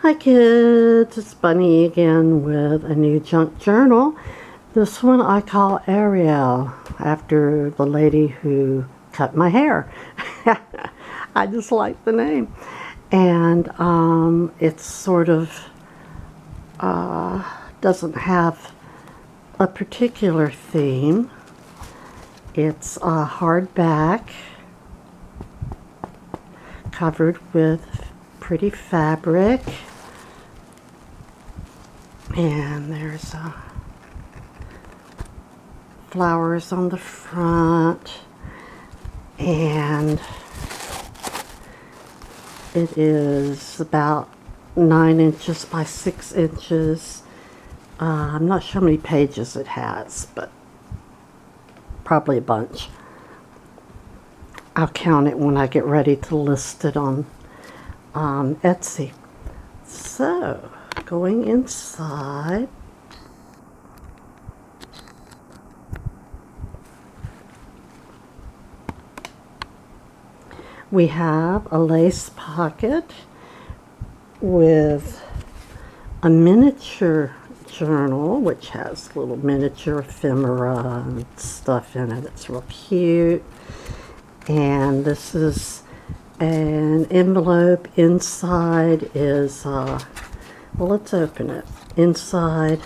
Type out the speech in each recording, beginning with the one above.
Hi kids, it's Bunny again with a new junk journal. This one I call Arielle, after the lady who cut my hair. I just like the name. And it's sort of doesn't have a particular theme. It's hardback, covered with pretty fabric. And there's flowers on the front, and it is about 9 inches by 6 inches. I'm not sure how many pages it has, but probably a bunch. I'll count it when I get ready to list it on Etsy. So, going inside, we have a lace pocket with a miniature journal, which has little miniature ephemera and stuff in it. It's real cute. And this is an envelope. Inside is well, let's open it. Inside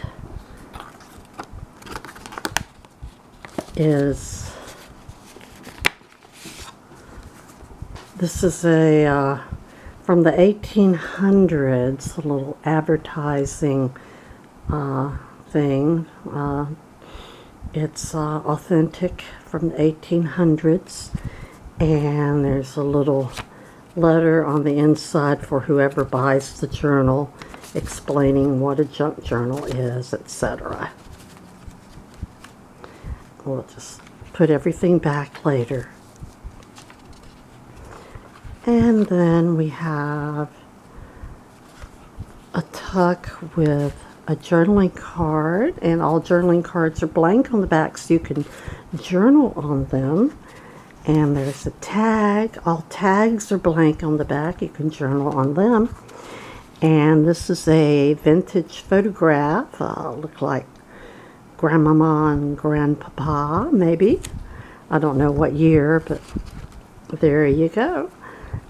is, this is a from the 1800s, a little advertising thing. It's authentic from the 1800s, and there's a little letter on the inside for whoever buys the journal, explaining what a junk journal is, etc. We'll just put everything back later. And then we have a tuck with a journaling card, and all journaling cards are blank on the back, so you can journal on them. And there's a tag. All tags are blank on the back. You can journal on them. And this is a vintage photograph. Look like Grandmama and Grandpapa, maybe. I don't know what year, but there you go.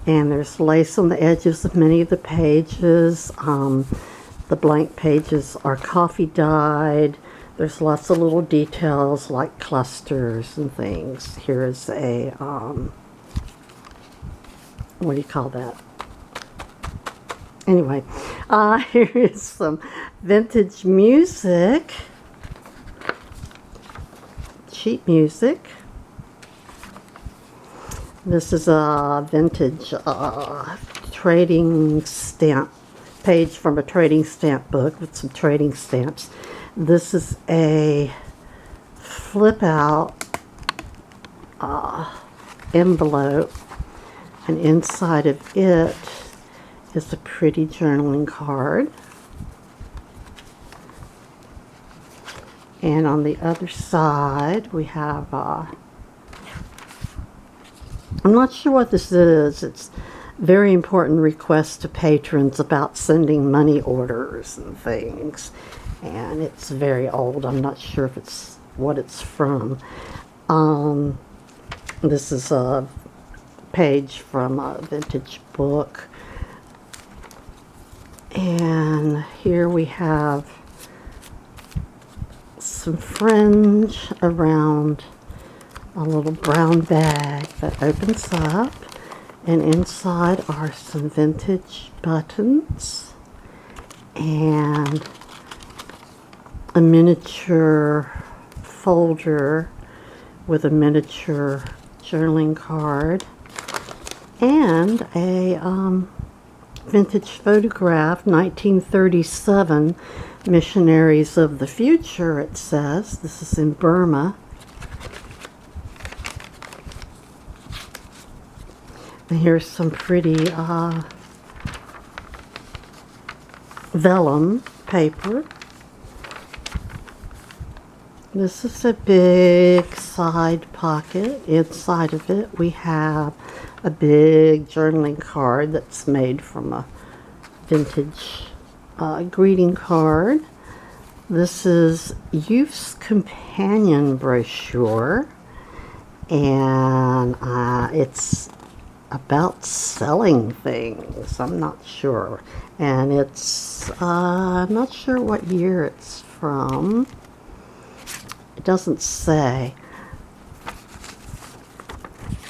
And there's lace on the edges of many of the pages. The blank pages are coffee dyed. There's lots of little details like clusters and things. Here is a, what do you call that? Anyway, here is some vintage music. Sheet music. This is a vintage trading stamp page from a trading stamp book with some trading stamps. This is a flip out envelope, and inside of it is a pretty journaling card. And on the other side we have I'm not sure what this is. It's very important request to patrons about sending money orders and things. And it's very old. I'm not sure if it's what it's from. This is a page from a vintage book. And here we have some fringe around a little brown bag that opens up, and inside are some vintage buttons and a miniature folder with a miniature journaling card and a vintage photograph, 1937, Missionaries of the Future, it says. This is in Burma. And here's some pretty vellum paper. This is a big side pocket. Inside of it we have a big journaling card that's made from a vintage greeting card. This is Youth's Companion brochure, and it's about selling things. I'm not sure. And it's, I'm not sure what year it's from. It doesn't say.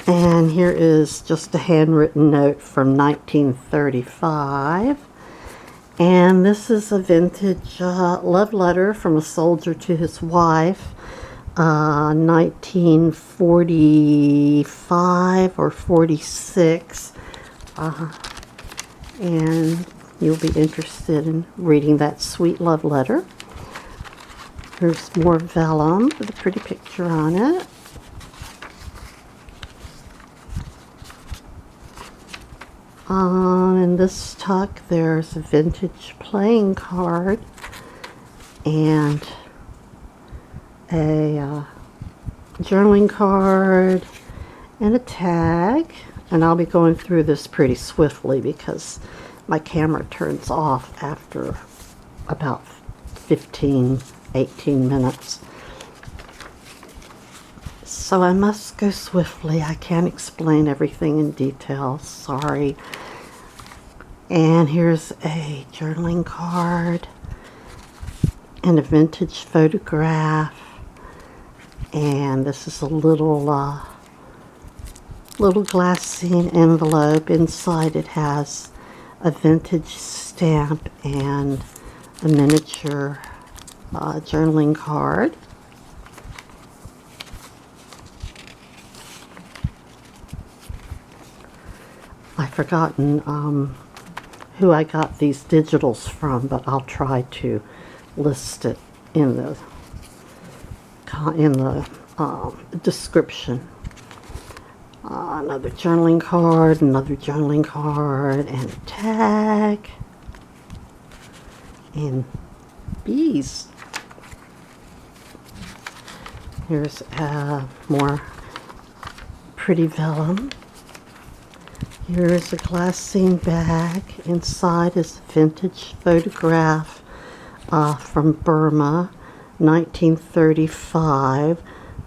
And here is just a handwritten note from 1935. And this is a vintage love letter from a soldier to his wife, 1945 or 46. And you'll be interested in reading that sweet love letter. Here's more vellum with a pretty picture on it. In this tuck, there's a vintage playing card and a journaling card and a tag. And I'll be going through this pretty swiftly because my camera turns off after about 15, 18 minutes. So I must go swiftly. I can't explain everything in detail. Sorry. And here's a journaling card and a vintage photograph. And this is a little glassine envelope. Inside it has a vintage stamp and a miniature journaling card. I've forgotten who I got these digitals from, but I'll try to list it in the description. Another journaling card, and a tag, and bees. Here's more pretty vellum. Here's a glassine bag. Inside is a vintage photograph from Burma, 1935.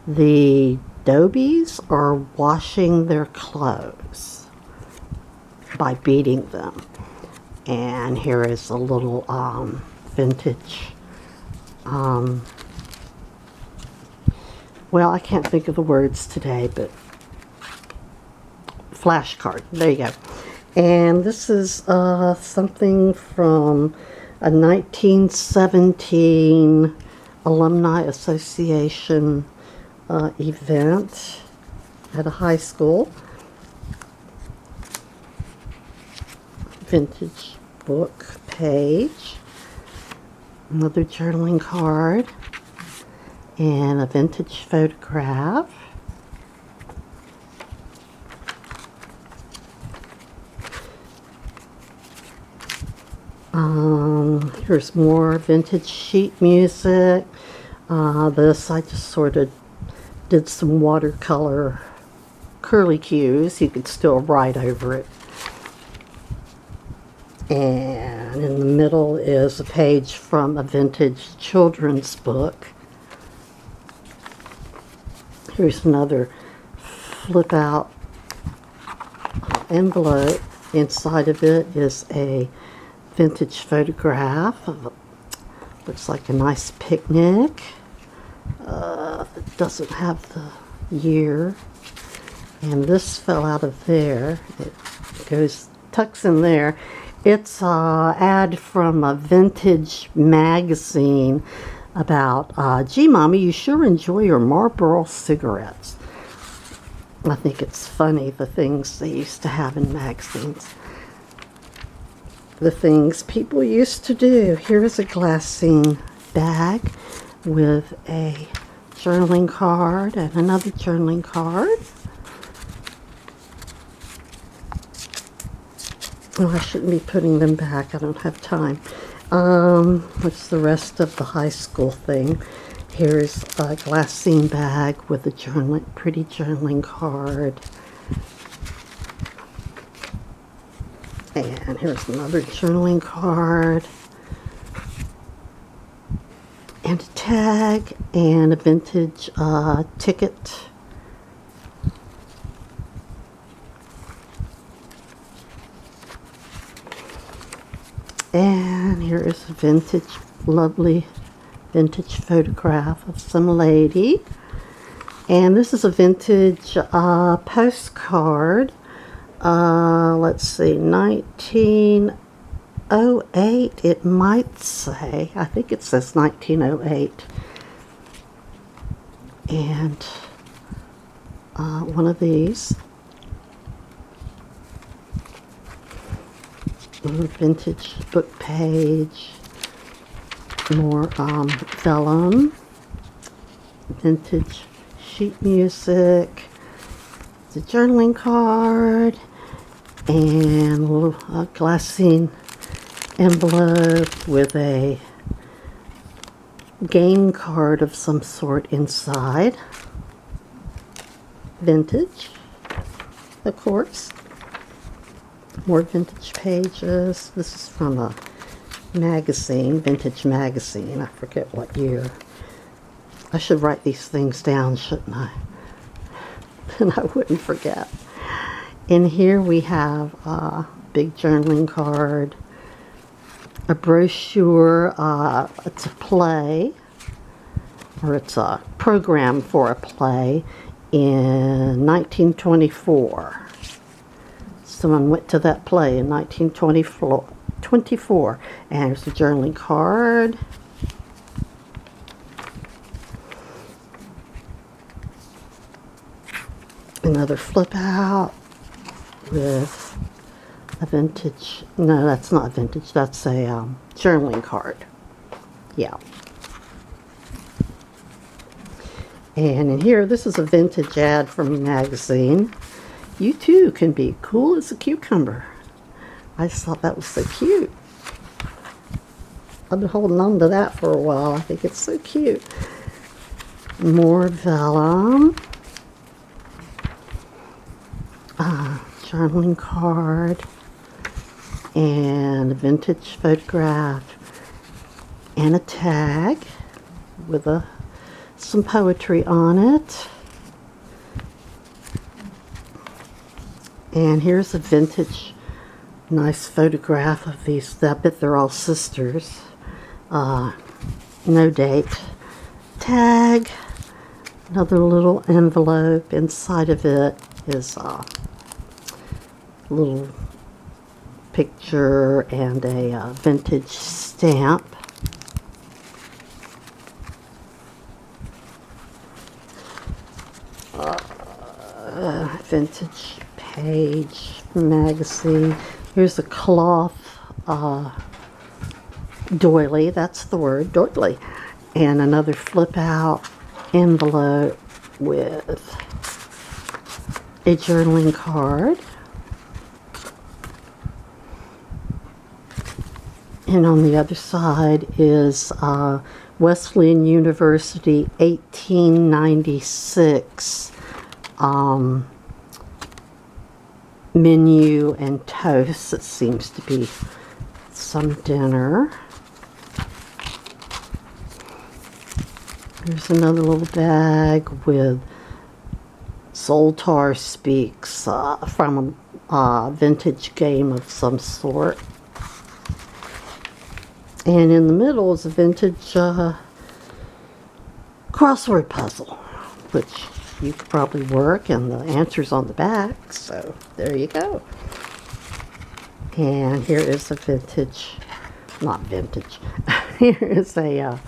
The Dobies are washing their clothes by beating them. And here is a little vintage, well, I can't think of the words today, but flashcard. There you go. And this is something from a 1917 Alumni Association event at a high school. Vintage book page. Another journaling card. And a vintage photograph. Here's more vintage sheet music. This I just sort of did some watercolor curly cues. You could still write over it. And in the middle is a page from a vintage children's book. Here's another flip out envelope. Inside of it is a vintage photograph of looks like a nice picnic. It doesn't have the year, and this fell out of there. It tucks in there. It's an ad from a vintage magazine about, gee, Mommy, you sure enjoy your Marlboro cigarettes. I think it's funny, the things they used to have in magazines. The things people used to do. Here is a glassine bag with a journaling card and another journaling card. Oh, I shouldn't be putting them back. I don't have time. What's the rest of the high school thing? Here's a glassine bag with a pretty journaling card. And And here's another journaling card. And a tag and a vintage ticket. And here is a vintage, lovely vintage photograph of some lady. And this is a vintage postcard. Let's see, 1908, it might say. I think it says 1908. And one of these. Vintage book page. More vellum. Vintage sheet music. The journaling card. And a little glassine envelope with a game card of some sort inside. Vintage, of course. More vintage pages. This is from a magazine, vintage magazine. I forget what year. I should write these things down, shouldn't I? Then I wouldn't forget. In here we have a big journaling card, a brochure. It's a play, or it's a program for a play in 1924. Someone went to that play in 1924. And here's the journaling card. Another flip out with a vintage, no, that's not vintage, that's a journaling card. Yeah. And in here, this is a vintage ad from a magazine. You too can be cool as a cucumber. I just thought that was so cute. I've been holding on to that for a while. I think it's so cute. More vellum. Journaling card. And a vintage photograph. And a tag with some poetry on it. And here's a vintage nice photograph of these. I bet they're all sisters. No date. Tag. Another little envelope. Inside of it is a little picture and a vintage stamp. Vintage page magazine. Here's a cloth doily, that's the word, doily. And another flip out envelope with a journaling card. And on the other side is Wesleyan University 1896 menu and toast. It seems to be some dinner. There's another little bag with Zoltar Speaks from a vintage game of some sort. And in the middle is a vintage crossword puzzle, which you could probably work, and the answer's on the back, so there you go. And here is a vintage, not vintage, here is a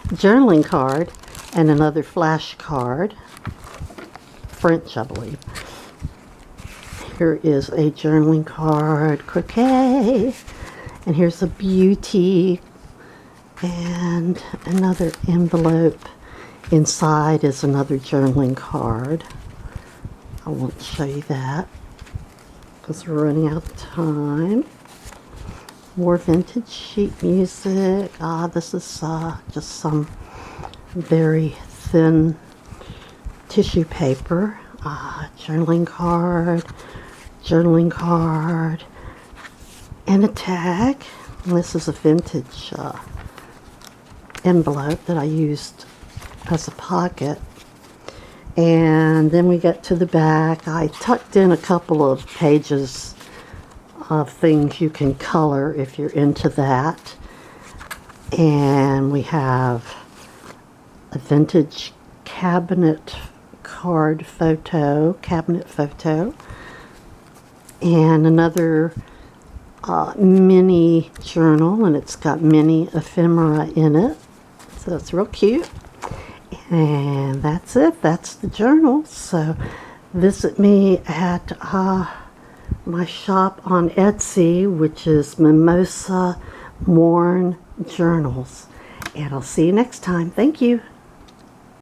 journaling card and another flash card, French, I believe. Here is a journaling card, croquet, and here's a beauty, and another envelope. Inside is another journaling card. I won't show you that because we're running out of time. More vintage sheet music. This is just some very thin tissue paper. Journaling card, and a tag. And this is a vintage envelope that I used as a pocket. And then we get to the back. I tucked in a couple of pages of things you can color if you're into that. And we have a vintage cabinet photo, and another mini journal, and it's got mini ephemera in it, so it's real cute. And that's it. That's the journal. So visit me at my shop on Etsy, which is Mimosa Worn Journals. And I'll see you next time. Thank you.